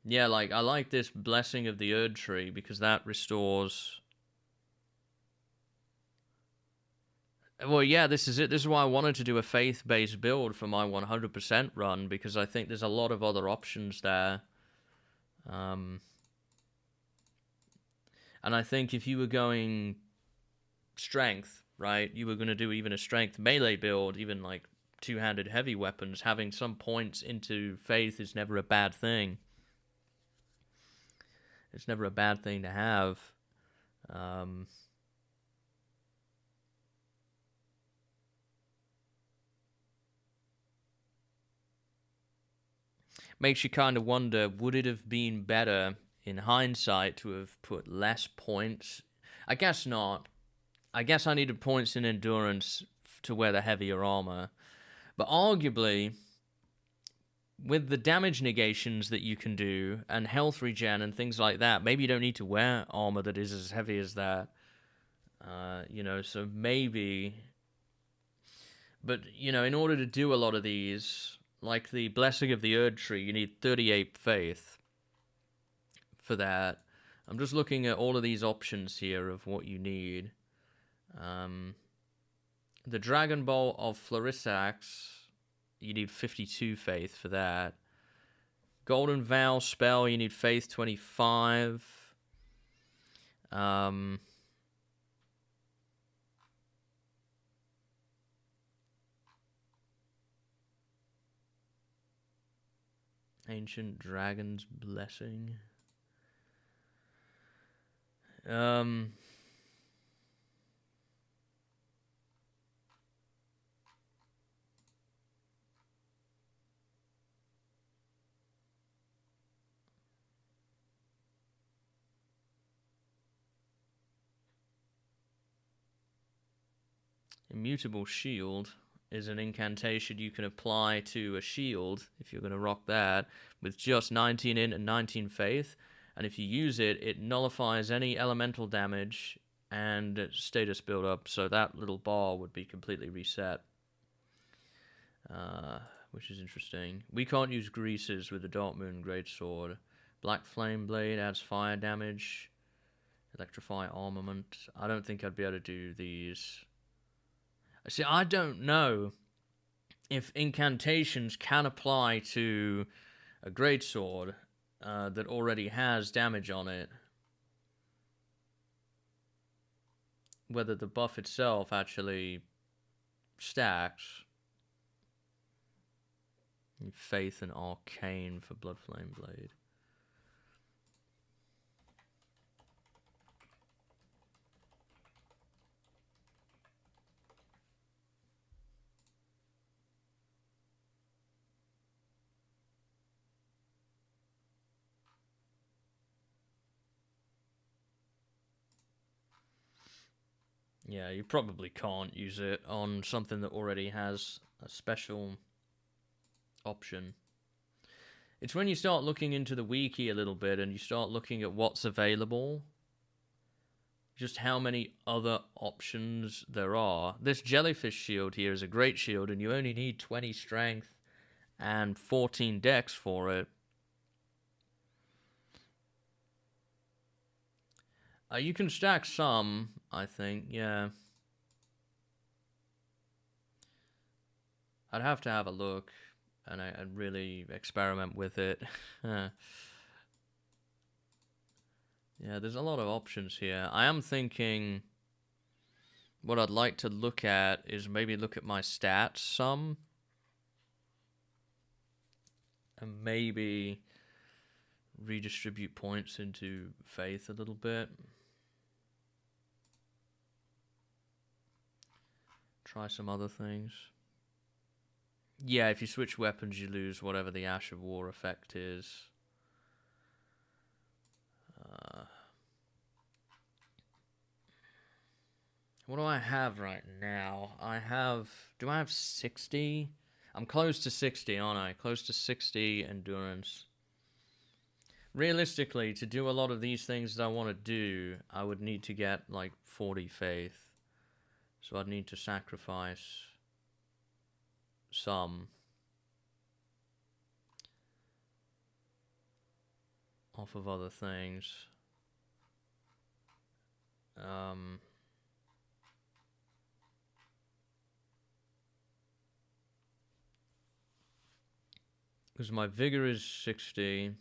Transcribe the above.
Yeah, like I like this Blessing of the Erd Tree because that restores. Well, yeah, this is it. This is why I wanted to do a faith-based build for my 100% run because I think there's a lot of other options there. Um, and I think if you were going strength, right, you were going to do even a strength melee build, even like two-handed heavy weapons. Having some points into faith is never a bad thing. It's never a bad thing to have. Um, Makes you kind of wonder, would it have been better in hindsight to have put less points? I guess not. I guess I needed points in endurance to wear the heavier armor. But arguably, with the damage negations that you can do and health regen and things like that, maybe you don't need to wear armor that is as heavy as that. So maybe. But, in order to do a lot of these, like the Blessing of the Erd Tree, you need 38 faith for that. I'm just looking at all of these options here of what you need. Um, the Dragon Ball of Florissax, you need 52 faith for that. Golden Vow spell, you need faith 25. Um, Ancient Dragon's Blessing. Um, Immutable Shield is an incantation you can apply to a shield if you're going to rock that with just 19 int and 19 faith. And if you use it, it nullifies any elemental damage and status build up, so that little bar would be completely reset. Uh, which is interesting. We can't use greases with the Dark Moon Greatsword. Black Flame Blade adds fire damage. Electrify Armament. I don't think I'd be able to do these. See, I don't know if incantations can apply to a greatsword that already has damage on it. Whether the buff itself actually stacks. Faith and Arcane for Bloodflame Blade. Yeah, you probably can't use it on something that already has a special option. It's when you start looking into the wiki a little bit and you start looking at what's available, just how many other options there are. This jellyfish shield here is a great shield, and you only need 20 strength and 14 dex for it. You can stack some, I think, yeah. I'd have to have a look and I'd really experiment with it. Yeah, there's a lot of options here. I am thinking what I'd like to look at is maybe look at my stats some and maybe redistribute points into faith a little bit. Try some other things. Yeah, if you switch weapons, you lose whatever the Ash of War effect is. Uh, what do I have right now? Do I have 60? I'm close to 60, aren't I? Close to 60 endurance. Realistically, to do a lot of these things that I want to do, I would need to get like 40 faith. So I'd need to sacrifice some. off of other things. Because my vigor is 60.